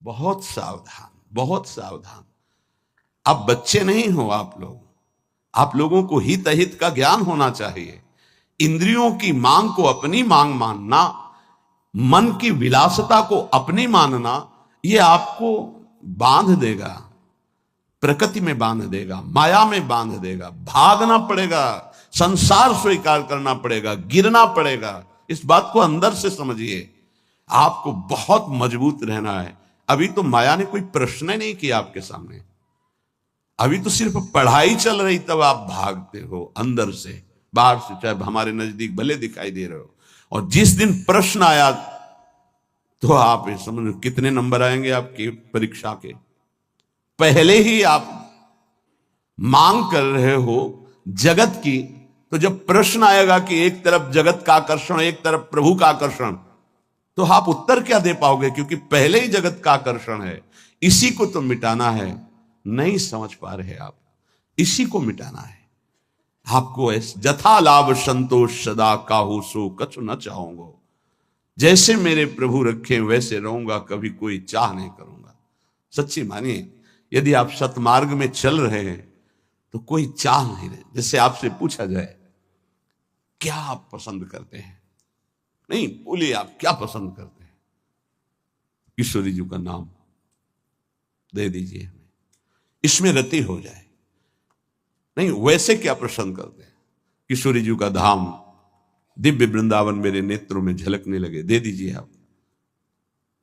बहुत सावधान, बहुत सावधान। अब बच्चे नहीं हो आप लोगों को हित अहित का ज्ञान होना चाहिए। इंद्रियों की मांग को अपनी मांग मानना, मन की विलासता को अपनी मानना, यह आपको बांध देगा, प्रकृति में बांध देगा, माया में बांध देगा। भागना पड़ेगा, संसार स्वीकार करना पड़ेगा, गिरना पड़ेगा। इस बात को अंदर से समझिए। आपको बहुत मजबूत रहना है। अभी तो माया ने कोई प्रश्न नहीं किया आपके सामने, अभी तो सिर्फ पढ़ाई चल रही, तब आप भागते हो अंदर से, बाहर से चाहे हमारे नजदीक भले दिखाई दे रहे हो। और जिस दिन प्रश्न आया तो आप समझो कितने नंबर आएंगे आपकी परीक्षा के। पहले ही आप मांग कर रहे हो जगत की, तो जब प्रश्न आएगा कि एक तरफ जगत का आकर्षण, एक तरफ प्रभु का आकर्षण, तो आप उत्तर क्या दे पाओगे? क्योंकि पहले ही जगत का आकर्षण है, इसी को तो मिटाना है। नहीं समझ पा रहे आप, इसी को मिटाना है आपको। जथा लाभ संतोष सदा काहू सो कछु न चाहूंगा, जैसे मेरे प्रभु रखे वैसे रहूंगा, कभी कोई चाह नहीं करूंगा। सच्ची मानिए, यदि आप सतमार्ग में चल रहे हैं तो कोई चाह नहीं रहे। जैसे आपसे पूछा जाए क्या आप पसंद करते हैं, नहीं बोलिए आप क्या पसंद करते हैं, ईश्वरी जी का नाम दे दीजिए हमें, इसमें रति हो जाए। नहीं, वैसे क्या पसंद करते हैं? किशोरी जी का धाम, दिव्य वृंदावन मेरे नेत्रों में झलकने लगे, दे दीजिए आप।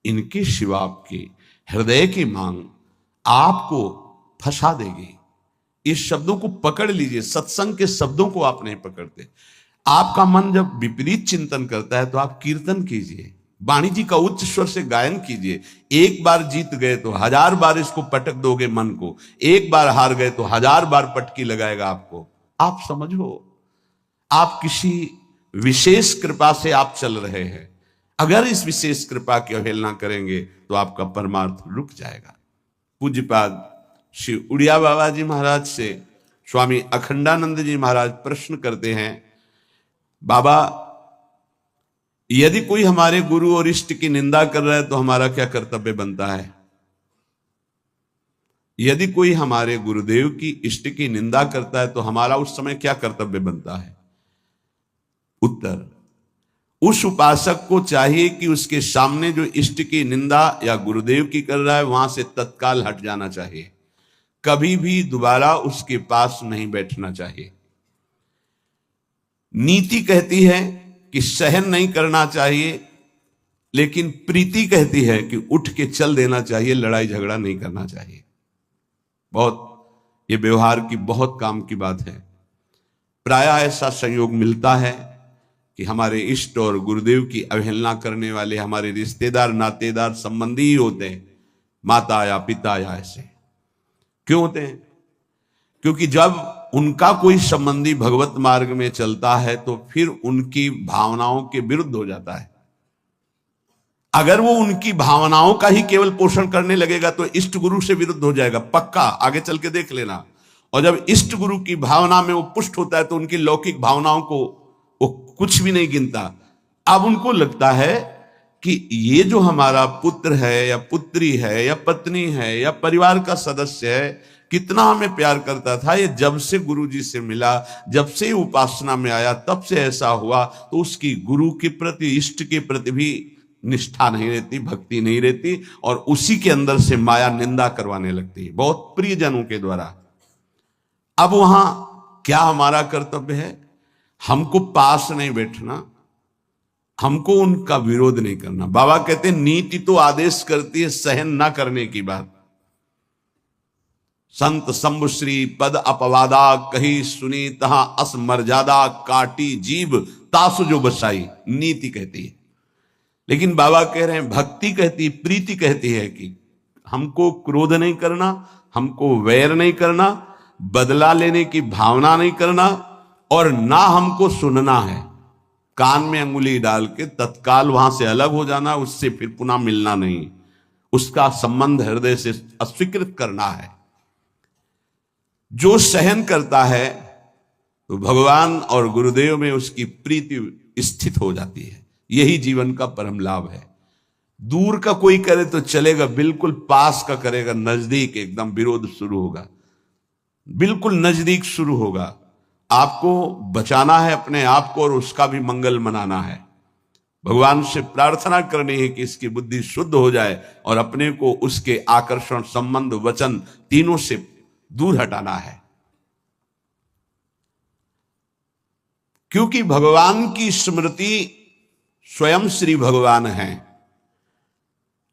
इनकी शिवा आपकी हृदय की मांग आपको फंसा देगी। इस शब्दों को पकड़ लीजिए। सत्संग के शब्दों को आप नहीं पकड़ते। आपका मन जब विपरीत चिंतन करता है तो आप कीर्तन कीजिए, वाणी जी का उच्च स्वर से गायन कीजिए। एक बार जीत गए तो 1000 बार इसको पटक दोगे मन को, एक बार हार गए तो 1000 बार पटकी लगाएगा आपको। आप समझो, आप किसी विशेष कृपा से आप चल रहे हैं। अगर इस विशेष कृपा की अवहेलना करेंगे तो आपका परमार्थ रुक जाएगा। पूज्यपाद श्री उड़िया बाबा जी महाराज से स्वामी अखंडानंद जी महाराज प्रश्न करते हैं, बाबा यदि कोई हमारे गुरु और इष्ट की निंदा कर रहा है तो हमारा क्या कर्तव्य बनता है? यदि कोई हमारे गुरुदेव की इष्ट की निंदा करता है तो हमारा उस समय क्या कर्तव्य बनता है? उत्तर, उस उपासक को चाहिए कि उसके सामने जो इष्ट की निंदा या गुरुदेव की कर रहा है वहां से तत्काल हट जाना चाहिए, कभी भी दोबारा उसके पास नहीं बैठना चाहिए। नीति कहती है कि सहन नहीं करना चाहिए, लेकिन प्रीति कहती है कि उठ के चल देना चाहिए, लड़ाई झगड़ा नहीं करना चाहिए। बहुत ये व्यवहार की बहुत काम की बात है। प्रायः ऐसा संयोग मिलता है कि हमारे इष्ट और गुरुदेव की अवहेलना करने वाले हमारे रिश्तेदार, नातेदार, संबंधी ही होते हैं, माता या पिता या ऐसे। क्यों होते हैं? क्योंकि जब उनका कोई संबंधी भगवत मार्ग में चलता है तो फिर उनकी भावनाओं के विरुद्ध हो जाता है। अगर वो उनकी भावनाओं का ही केवल पोषण करने लगेगा तो इष्ट गुरु से विरुद्ध हो जाएगा, पक्का, आगे चल के देख लेना। और जब इष्ट गुरु की भावना में वो पुष्ट होता है तो उनकी लौकिक भावनाओं को वो कुछ भी नहीं गिनता। अब उनको लगता है कि ये जो हमारा पुत्र है या पुत्री है या पत्नी है या परिवार का सदस्य है, कितना हमें प्यार करता था, ये जब से गुरु जी से मिला, जब से उपासना में आया, तब से ऐसा हुआ। तो उसकी गुरु के प्रति, इष्ट के प्रति भी निष्ठा नहीं रहती, भक्ति नहीं रहती, और उसी के अंदर से माया निंदा करवाने लगती है, बहुत प्रियजनों के द्वारा। अब वहां क्या हमारा कर्तव्य है? हमको पास नहीं बैठना, हमको उनका विरोध नहीं करना। बाबा कहते हैं नीति तो आदेश करती है सहन ना करने की बात। संत शंभुश्री पद अपवादा कही सुनी तहां अस मर्यादा काटी जीव तासु जो बसाई, नीति कहती है। लेकिन बाबा कह रहे हैं भक्ति कहती है, प्रीति कहती है कि हमको क्रोध नहीं करना, हमको वैर नहीं करना, बदला लेने की भावना नहीं करना, और ना हमको सुनना है। कान में अंगुली डाल के तत्काल वहां से अलग हो जाना, उससे फिर पुनः मिलना नहीं, उसका संबंध हृदय से अस्वीकृत करना है। जो सहन करता है तो भगवान और गुरुदेव में उसकी प्रीति स्थित हो जाती है। यही जीवन का परम लाभ है। दूर का कोई करे तो चलेगा, बिल्कुल पास का करेगा, नजदीक एकदम विरोध शुरू होगा, बिल्कुल नजदीक शुरू होगा। आपको बचाना है अपने आप को और उसका भी मंगल मनाना है। भगवान से प्रार्थना करनी है कि इसकी बुद्धि शुद्ध हो जाए और अपने को उसके आकर्षण, संबंध, वचन तीनों से दूर हटाना है। क्योंकि भगवान की स्मृति स्वयं श्री भगवान है।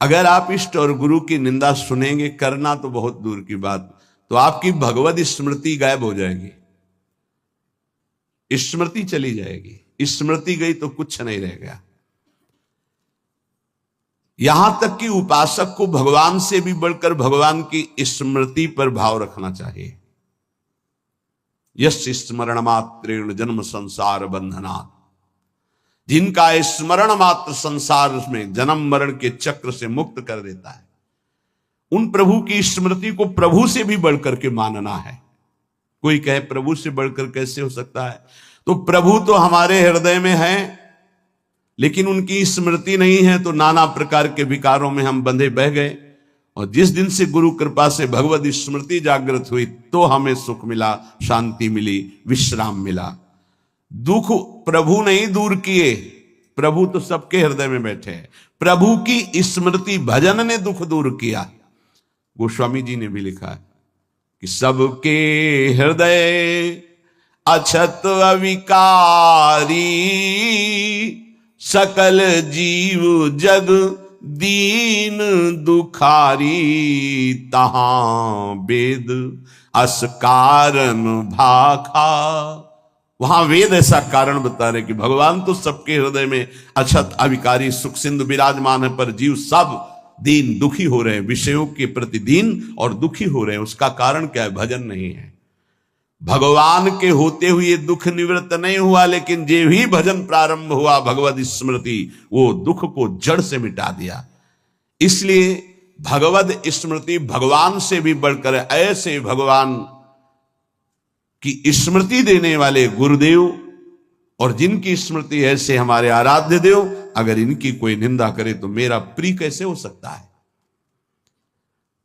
अगर आप इष्ट और गुरु की निंदा सुनेंगे, करना तो बहुत दूर की बात, तो आपकी भगवत स्मृति गायब हो जाएगी, स्मृति चली जाएगी। स्मृति गई तो कुछ नहीं रह गया। यहां तक कि उपासक को भगवान से भी बढ़कर भगवान की स्मृति पर भाव रखना चाहिए। यस्य स्मरण मात्रेण जन्म संसार बंधनात्, जिनका स्मरण मात्र संसार में जन्म मरण के चक्र से मुक्त कर देता है, उन प्रभु की स्मृति को प्रभु से भी बढ़कर के मानना है। कोई कहे प्रभु से बढ़कर कैसे हो सकता है? तो प्रभु तो हमारे हृदय में है, लेकिन उनकी स्मृति नहीं है, तो नाना प्रकार के विकारों में हम बंधे बह गए। और जिस दिन से गुरु कृपा से भगवत स्मृति जागृत हुई, तो हमें सुख मिला, शांति मिली, विश्राम मिला। दुख प्रभु नहीं दूर किए, प्रभु तो सबके हृदय में बैठे हैं। प्रभु की स्मृति, भजन ने दुख दूर किया। गोस्वामी जी ने भी लिखा है कि सबके हृदय अछत अविकारी, सकल जीव जग दीन दुखारी, तहां वेद अस कारण भाखा। वहां वेद ऐसा कारण बता रहे कि भगवान तो सबके हृदय में अछत अविकारी सुख सिंधु विराजमान है, पर जीव सब दीन दुखी हो रहे हैं, विषयों के प्रति दीन और दुखी हो रहे हैं। उसका कारण क्या है? भजन नहीं है। भगवान के होते हुए दुख निवृत्त नहीं हुआ, लेकिन जे ही भजन प्रारंभ हुआ भगवत स्मृति, वो दुख को जड़ से मिटा दिया। इसलिए भगवत स्मृति भगवान से भी बढ़कर, ऐसे भगवान की स्मृति देने वाले गुरुदेव और जिनकी स्मृति ऐसे हमारे आराध्य देव, अगर इनकी कोई निंदा करे तो मेरा प्रिय कैसे हो सकता है?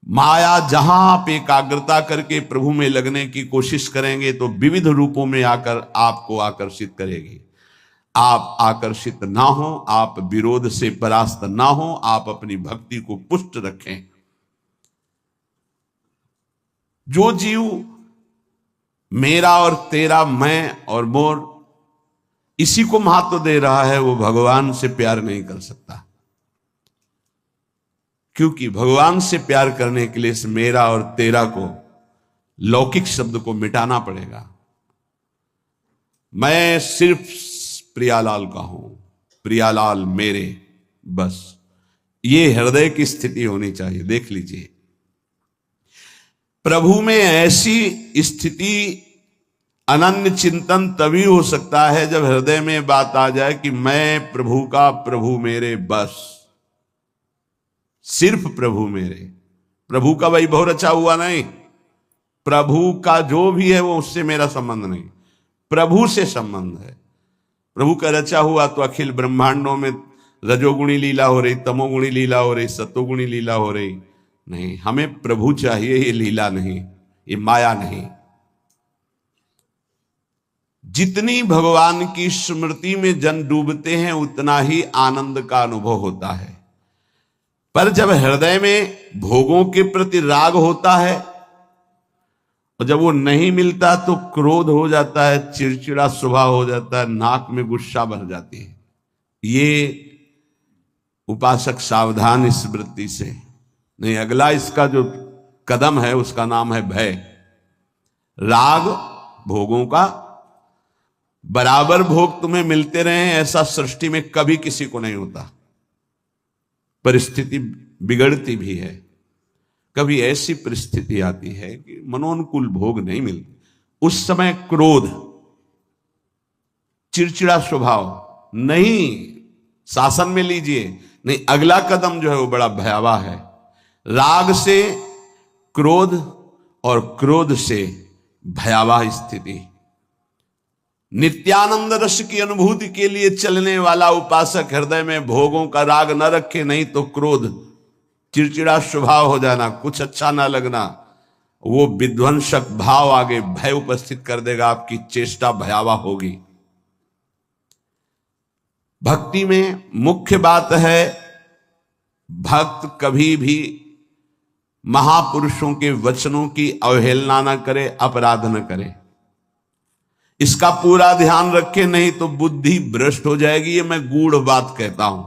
माया जहां आप एकाग्रता करके प्रभु में लगने की कोशिश करेंगे तो विविध रूपों में आकर आपको आकर्षित करेगी। आप आकर्षित ना हो, आप विरोध से परास्त ना हो, आप अपनी भक्ति को पुष्ट रखें। जो जीव मेरा और तेरा, मैं और मोर, इसी को महत्व दे रहा है, वो भगवान से प्यार नहीं कर सकता। क्योंकि भगवान से प्यार करने के लिए इस मेरा और तेरा को, लौकिक शब्द को मिटाना पड़ेगा। मैं सिर्फ प्रियालाल का हूं, प्रियालाल मेरे, बस ये हृदय की स्थिति होनी चाहिए। देख लीजिए, प्रभु में ऐसी स्थिति, अनन्य चिंतन तभी हो सकता है जब हृदय में बात आ जाए कि मैं प्रभु का, प्रभु मेरे, बस सिर्फ प्रभु मेरे। प्रभु का वैभव रचा हुआ नहीं, प्रभु का जो भी है वो उससे मेरा संबंध नहीं, प्रभु से संबंध है। प्रभु का रचा हुआ तो अखिल ब्रह्मांडों में रजोगुणी लीला हो रही, तमोगुणी लीला हो रही, सतोगुणी लीला हो रही, नहीं, हमें प्रभु चाहिए, ये लीला नहीं, ये माया नहीं। जितनी भगवान की स्मृति में जन डूबते हैं उतना ही आनंद का अनुभव होता है। पर जब हृदय में भोगों के प्रति राग होता है और जब वो नहीं मिलता तो क्रोध हो जाता है, चिड़चिड़ा स्वभाव हो जाता है, नाक में गुस्सा भर जाती है। ये उपासक सावधान इस वृत्ति से नहीं। अगला इसका जो कदम है उसका नाम है भय। राग भोगों का, बराबर भोग तुम्हें मिलते रहे ऐसा सृष्टि में कभी किसी को नहीं होता। परिस्थिति बिगड़ती भी है, कभी ऐसी परिस्थिति आती है कि मनोनुकूल भोग नहीं मिलते, उस समय क्रोध, चिड़चिड़ा स्वभाव, नहीं शासन में लीजिए, नहीं, अगला कदम जो है वो बड़ा भयावह है। राग से क्रोध और क्रोध से भयावह स्थिति। नित्यानंद रस की अनुभूति के लिए चलने वाला उपासक हृदय में भोगों का राग न रखे, नहीं तो क्रोध, चिड़चिड़ा स्वभाव हो जाना, कुछ अच्छा ना लगना, वो विध्वंसक भाव आगे भय उपस्थित कर देगा, आपकी चेष्टा भयावह होगी। भक्ति में मुख्य बात है भक्त कभी भी महापुरुषों के वचनों की अवहेलना न करे, अपराध न करे, इसका पूरा ध्यान रखे, नहीं तो बुद्धि भ्रष्ट हो जाएगी। ये मैं गूढ़ बात कहता हूं।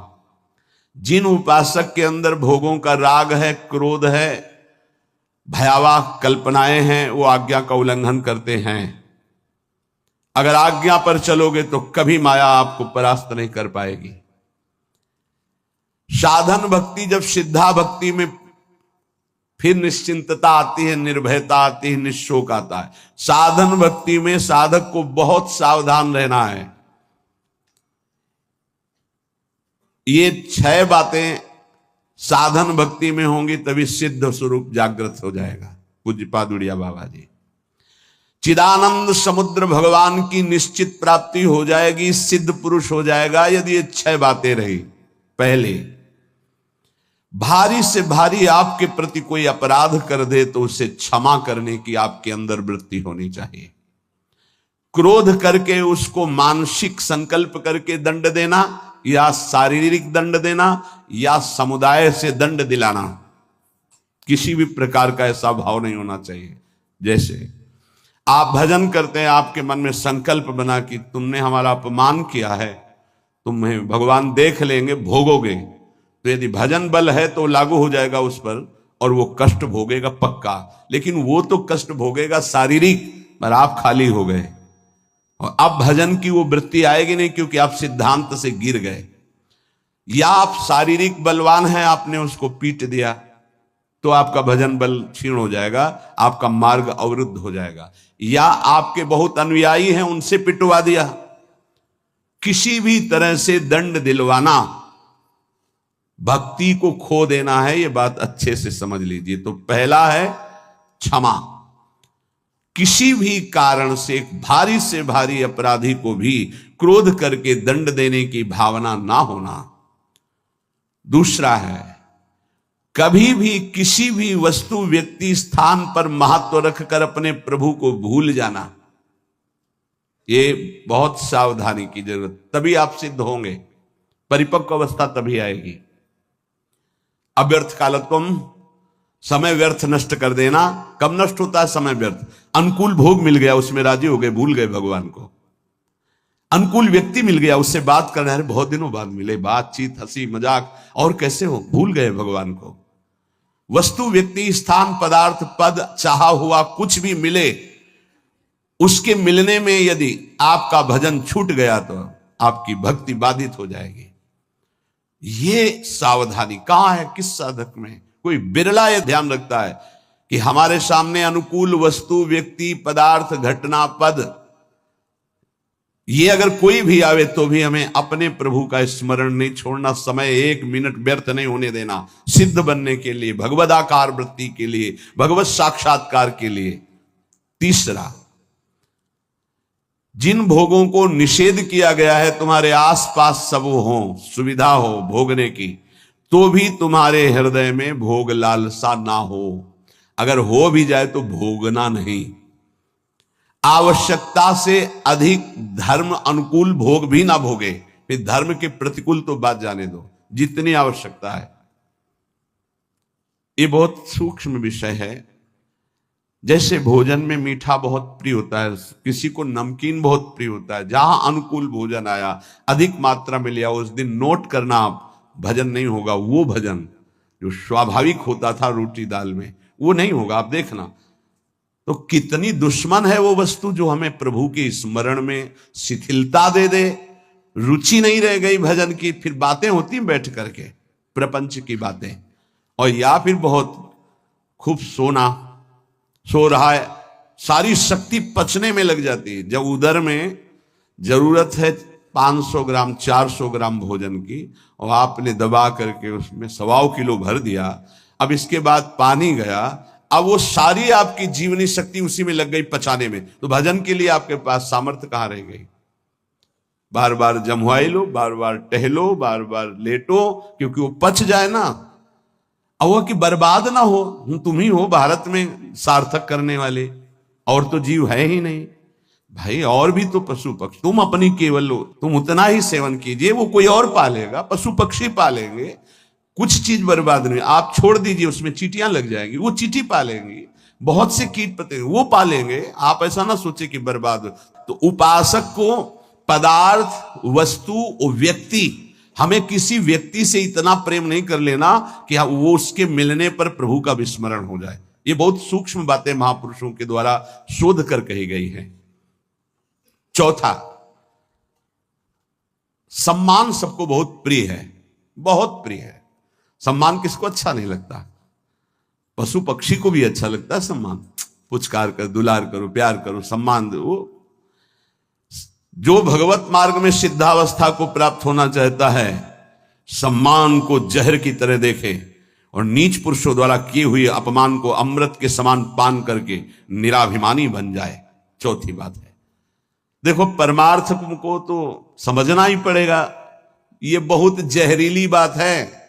जिन उपासक के अंदर भोगों का राग है, क्रोध है, भयावह कल्पनाएं हैं, वो आज्ञा का उल्लंघन करते हैं। अगर आज्ञा पर चलोगे तो कभी माया आपको परास्त नहीं कर पाएगी। साधन भक्ति, जब सिद्धा भक्ति में फिर निश्चिंतता आती है, निर्भयता आती है, निशोक आता है। साधन भक्ति में साधक को बहुत सावधान रहना है। ये 6 बातें साधन भक्ति में होंगी तभी सिद्ध स्वरूप जागृत हो जाएगा। पूज्यपाद उड़िया बाबा जी, चिदानंद समुद्र भगवान की निश्चित प्राप्ति हो जाएगी, सिद्ध पुरुष हो जाएगा यदि ये 6 बातें रही। पहले, भारी से भारी आपके प्रति कोई अपराध कर दे तो उसे क्षमा करने की आपके अंदर वृत्ति होनी चाहिए। क्रोध करके उसको मानसिक संकल्प करके दंड देना, या शारीरिक दंड देना, या समुदाय से दंड दिलाना, किसी भी प्रकार का ऐसा भाव नहीं होना चाहिए। जैसे आप भजन करते हैं, आपके मन में संकल्प बना कि तुमने हमारा अपमान किया है, तुम्हें भगवान देख लेंगे, भोगोगे, तो यदि भजन बल है तो लागू हो जाएगा उस पर और वो कष्ट भोगेगा पक्का। लेकिन वो तो कष्ट भोगेगा शारीरिक, पर आप खाली हो गए और अब भजन की वो वृत्ति आएगी नहीं, क्योंकि आप सिद्धांत से गिर गए। या आप शारीरिक बलवान हैं, आपने उसको पीट दिया तो आपका भजन बल क्षीण हो जाएगा, आपका मार्ग अवरुद्ध हो जाएगा। या आपके बहुत अनुयायी हैं, उनसे पिटवा दिया। किसी भी तरह से दंड दिलवाना भक्ति को खो देना है, ये बात अच्छे से समझ लीजिए। तो पहला है क्षमा। किसी भी कारण से भारी से भारी अपराधी को भी क्रोध करके दंड देने की भावना ना होना। दूसरा है, कभी भी किसी भी वस्तु, व्यक्ति, स्थान पर महत्व रखकर अपने प्रभु को भूल जाना, ये बहुत सावधानी की जरूरत। तभी आप सिद्ध होंगे, परिपक्व अवस्था तभी आएगी। अव्यर्थ कालत्वम, समय व्यर्थ नष्ट कर देना। कब नष्ट होता है समय व्यर्थ? अनुकूल भोग मिल गया, उसमें राजी हो गए, भूल गए भगवान को। अनुकूल व्यक्ति मिल गया, उससे बात करना है, बहुत दिनों बाद मिले, बातचीत, हंसी मजाक, और कैसे हो, भूल गए भगवान को। वस्तु, व्यक्ति, स्थान, पदार्थ, पद, चाहा हुआ कुछ भी मिले, उसके मिलने में यदि आपका भजन छूट गया तो आपकी भक्ति बाधित हो जाएगी। ये सावधानी कहां है, किस साधक में? कोई बिरला यह ध्यान रखता है कि हमारे सामने अनुकूल वस्तु, व्यक्ति, पदार्थ, घटना, पद, ये अगर कोई भी आवे तो भी हमें अपने प्रभु का स्मरण नहीं छोड़ना, समय 1 मिनट व्यर्थ नहीं होने देना, सिद्ध बनने के लिए, भगवदाकार वृत्ति के लिए, भगवत साक्षात्कार के लिए। तीसरा, जिन भोगों को निषेध किया गया है, तुम्हारे आसपास सब हो, सुविधा हो भोगने की, तो भी तुम्हारे हृदय में भोग लालसा ना हो। अगर हो भी जाए तो भोगना नहीं। आवश्यकता से अधिक धर्म अनुकूल भोग भी ना भोगे, फिर धर्म के प्रतिकूल तो बात जाने दो, जितनी आवश्यकता है। ये बहुत सूक्ष्म विषय है। जैसे भोजन में मीठा बहुत प्रिय होता है, किसी को नमकीन बहुत प्रिय होता है, जहां अनुकूल भोजन आया, अधिक मात्रा में लिया, उस दिन नोट करना, आप भजन नहीं होगा। वो भजन जो स्वाभाविक होता था रोटी दाल में, वो नहीं होगा, आप देखना। तो कितनी दुश्मन है वो वस्तु जो हमें प्रभु के स्मरण में शिथिलता दे दे। रुचि नहीं रह गई भजन की, फिर बातें होती बैठ करके, प्रपंच की बातें, और या फिर बहुत खूब सो रहा है, सारी शक्ति पचने में लग जाती है। जब उदर में जरूरत है 500 ग्राम 400 ग्राम भोजन की, और आपने दबा करके उसमें 1.25 किलो भर दिया, अब इसके बाद पानी गया, अब वो सारी आपकी जीवनी शक्ति उसी में लग गई पचाने में, तो भजन के लिए आपके पास सामर्थ्य कहां रह गई? बार बार जमवाई लो, बार बार टहलो, बार बार लेटो, क्योंकि वो पच जाए ना, और वो कि बर्बाद ना हो। तुम ही हो भारत में सार्थक करने वाले, और तो जीव है ही नहीं भाई। और भी तो पशु पक्षी, तुम अपनी केवल लो, तुम उतना ही सेवन कीजिए, वो कोई और पालेगा, पशु पक्षी पालेंगे, कुछ चीज बर्बाद नहीं। आप छोड़ दीजिए, उसमें चींटियां लग जाएंगी, वो चींटी पालेंगी, बहुत से कीट पतंगे वो पालेंगे। आप ऐसा ना सोचे कि बर्बाद हो। तो उपासक को पदार्थ, वस्तु, व्यक्ति, हमें किसी व्यक्ति से इतना प्रेम नहीं कर लेना कि वो उसके मिलने पर प्रभु का विस्मरण हो जाए। ये बहुत सूक्ष्म बातें महापुरुषों के द्वारा शोध कर कही गई हैं। चौथा, सम्मान सबको बहुत प्रिय है, बहुत प्रिय है। सम्मान किसको अच्छा नहीं लगता? पशु पक्षी को भी अच्छा लगता है सम्मान। पुचकार कर, दुलार करो, प्यार करो, सम्मान दो। जो भगवत मार्ग में सिद्धावस्था को प्राप्त होना चाहता है, सम्मान को जहर की तरह देखे और नीच पुरुषों द्वारा किए हुए अपमान को अमृत के समान पान करके निराभिमानी बन जाए। चौथी बात है, देखो परमार्थ को तो समझना ही पड़ेगा, ये बहुत जहरीली बात है।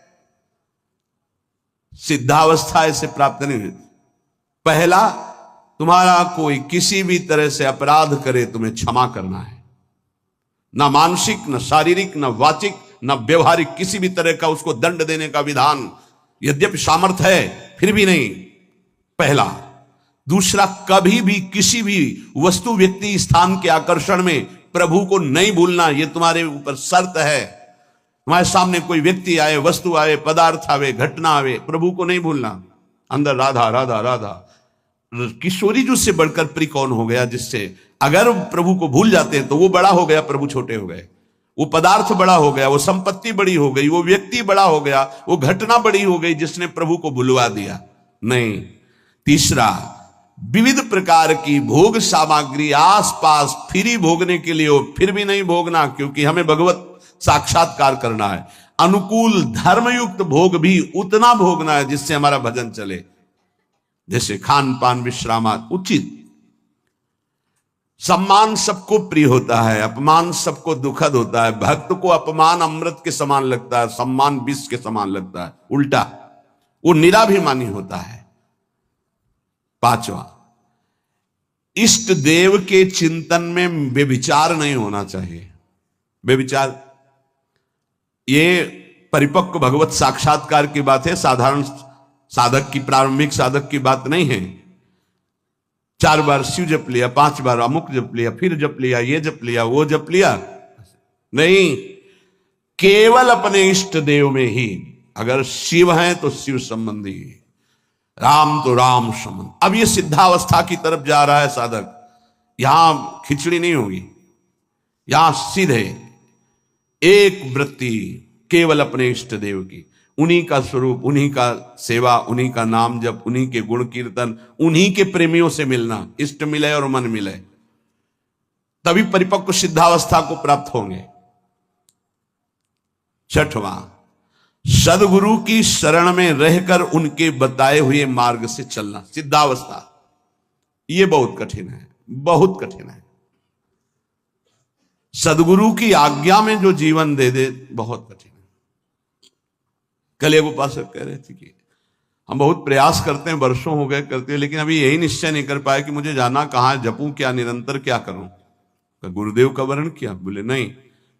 सिद्धावस्था ऐसे प्राप्त नहीं हुई। पहला, तुम्हारा कोई किसी भी तरह से अपराध करे, तुम्हें क्षमा करना है। ना मानसिक, न शारीरिक, न वाचिक, न व्यवहारिक किसी भी तरह का उसको दंड देने का विधान, यद्यपि सामर्थ्य है फिर भी नहीं, पहला। दूसरा, कभी भी किसी भी वस्तु, व्यक्ति, स्थान के आकर्षण में प्रभु को नहीं भूलना, यह तुम्हारे ऊपर शर्त है। तुम्हारे सामने कोई व्यक्ति आए, वस्तु आए, पदार्थ आवे, घटना आवे, प्रभु को नहीं भूलना। अंदर राधा राधा राधा, किशोरी जी से बढ़कर प्रिय कौन हो गया, जिससे अगर प्रभु को भूल जाते हैं तो वो बड़ा हो गया, प्रभु छोटे हो गए। वो पदार्थ बड़ा हो गया, वो संपत्ति बड़ी हो गई, वो व्यक्ति बड़ा हो गया, वो घटना बड़ी हो गई जिसने प्रभु को भुलवा दिया। नहीं। तीसरा, विविध प्रकार की भोग सामग्री आसपास फ्री भोगने के लिए हो, फिर भी नहीं भोगना, क्योंकि हमें भगवत साक्षात्कार करना है। अनुकूल धर्मयुक्त भोग भी उतना भोगना है जिससे हमारा भजन चले, जैसे खान पान, विश्राम उचित। सम्मान सबको प्रिय होता है, अपमान सबको दुखद होता है। भक्त को अपमान अमृत के समान लगता है, सम्मान विष के समान लगता है, उल्टा, वो निराभिमानी होता है। पांचवा, इष्ट देव के चिंतन में व्यभिचार नहीं होना चाहिए। व्यभिचार ये परिपक्व भगवत साक्षात्कार की बात है, साधारण साधक की, प्रारंभिक साधक की बात नहीं है। 4 बार शिव जप लिया, 5 बार अमुक जप लिया, फिर जप लिया, ये जप लिया, वो जप लिया, नहीं। केवल अपने इष्ट देव में ही, अगर शिव हैं तो शिव संबंधी, राम तो राम संबंधी। अब ये सिद्धावस्था की तरफ जा रहा है साधक, यहां खिचड़ी नहीं होगी, यहां सीधे एक वृत्ति केवल अपने इष्ट देव की, उन्हीं का स्वरूप, उन्हीं का सेवा, उन्हीं का नाम जप, उन्हीं के गुण कीर्तन, उन्हीं के प्रेमियों से मिलना, इष्ट मिले और मन मिले, तभी परिपक्व सिद्धावस्था को प्राप्त होंगे। छठवां, सदगुरु की शरण में रहकर उनके बताए हुए मार्ग से चलना। सिद्धावस्था ये बहुत कठिन है, बहुत कठिन है। सदगुरु की आज्ञा में जो जीवन दे दे, बहुत कठिन है। कल एक उपासक कह रहे थे कि हम बहुत प्रयास करते हैं, वर्षों हो गए करते हैं, लेकिन अभी यही निश्चय नहीं कर पाए कि मुझे जाना कहां, जपूं क्या, निरंतर क्या करूं। तो गुरुदेव का वर्ण किया, बोले नहीं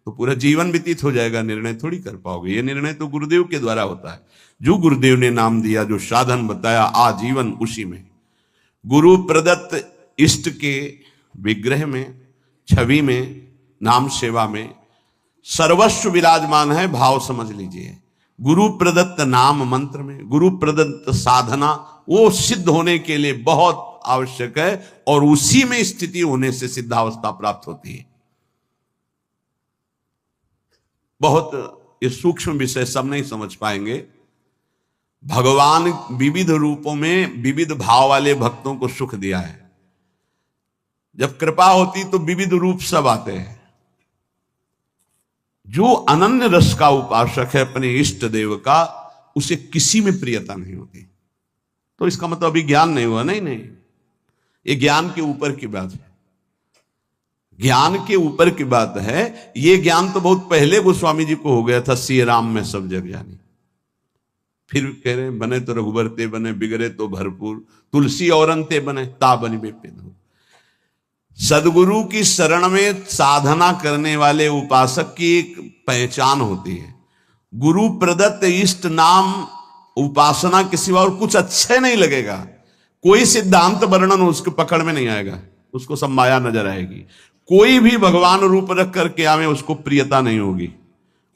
तो पूरा जीवन व्यतीत हो जाएगा, निर्णय थोड़ी कर पाओगे। ये निर्णय तो गुरुदेव के द्वारा होता है। जो गुरुदेव ने नाम दिया, जो साधन बताया, आजीवन उसी में। गुरु प्रदत्त इष्ट के विग्रह में, छवि में, नाम सेवा में सर्वस्व विराजमान है, भाव समझ लीजिए। गुरु प्रदत्त नाम मंत्र में, गुरु प्रदत्त साधना, वो सिद्ध होने के लिए बहुत आवश्यक है, और उसी में स्थिति होने से सिद्धावस्था प्राप्त होती है। बहुत ये सूक्ष्म विषय सब नहीं समझ पाएंगे। भगवान विविध रूपों में विविध भाव वाले भक्तों को सुख दिया है। जब कृपा होती तो विविध रूप सब आते हैं। जो अनन्य रस का उपासक है अपने इष्ट देव का, उसे किसी में प्रियता नहीं होती। तो इसका मतलब अभी ज्ञान नहीं हुआ, नहीं नहीं, ये ज्ञान के ऊपर की बात है। ज्ञान के ऊपर की बात है। ये ज्ञान तो बहुत पहले गोस्वामी जी को हो गया था, सिय राम में सब जग जानी। फिर कह रहे बने तो रघुबर ते बने, बिगड़े तो भरपूर, तुलसी औरन ते बने, ता बनी बेपेद। सदगुरु की शरण में साधना करने वाले उपासक की एक पहचान होती है। गुरु प्रदत्त इष्ट नाम उपासना के सिवा और कुछ अच्छे नहीं लगेगा। कोई सिद्धांत वर्णन उसके पकड़ में नहीं आएगा, उसको सब माया नजर आएगी। कोई भी भगवान रूप रख करके आवे, उसको प्रियता नहीं होगी।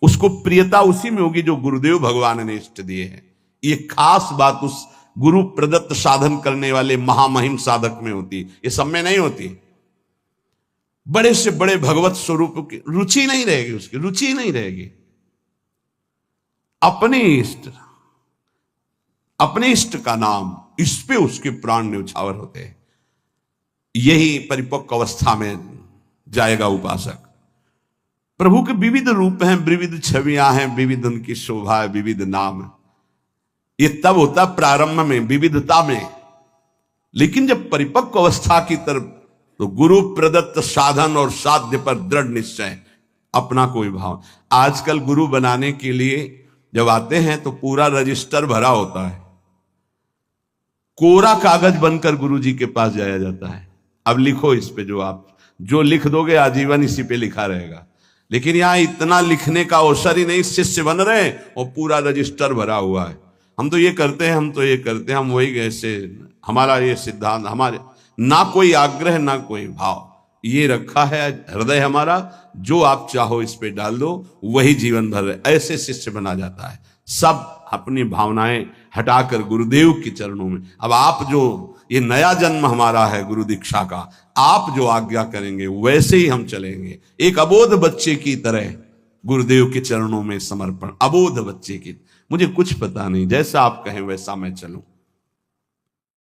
उसको प्रियता उसी में होगी जो गुरुदेव भगवान ने इष्ट दिए हैं। ये खास बात उस गुरु प्रदत्त साधन करने वाले महामहिम साधक में होती, ये सब में नहीं होती। बड़े से बड़े भगवत स्वरूप की रुचि नहीं रहेगी, उसकी रुचि नहीं रहेगी। अपने इष्ट का नाम, इस पे उसके प्राण न्यौछावर होते हैं। यही परिपक्व अवस्था में जाएगा उपासक। प्रभु के विविध रूप हैं, विविध छवियां हैं, विविध उनकी शोभा है, विविध नाम है। ये तब होता प्रारंभ में, विविधता में। लेकिन जब परिपक्व अवस्था की तरफ, तो गुरु प्रदत्त साधन और साध्य पर दृढ़ निश्चय, अपना कोई भाव। आजकल गुरु बनाने के लिए जब आते हैं तो पूरा रजिस्टर भरा होता है, कोरा कागज बनकर गुरु जी के पास जाया जाता है। अब लिखो इस पे, जो लिख दोगे आजीवन इसी पे लिखा रहेगा। लेकिन यहां इतना लिखने का अवसर ही नहीं, शिष्य बन रहे और पूरा रजिस्टर भरा हुआ है। हम तो ये करते हैं, हम तो ये करते हैं, हम वही ऐसे, हमारा ये सिद्धांत, हमारे ना कोई आग्रह ना कोई भाव, ये रखा है हृदय हमारा, जो आप चाहो इस पे डाल दो, वही जीवन भर ऐसे शिष्य बना जाता है। सब अपनी भावनाएं हटाकर गुरुदेव के चरणों में। अब आप जो, ये नया जन्म हमारा है गुरु दीक्षा का, आप जो आज्ञा करेंगे वैसे ही हम चलेंगे। एक अबोध बच्चे की तरह गुरुदेव के चरणों में समर्पण, अबोध बच्चे की, मुझे कुछ पता नहीं, जैसा आप कहें वैसा मैं चलूं।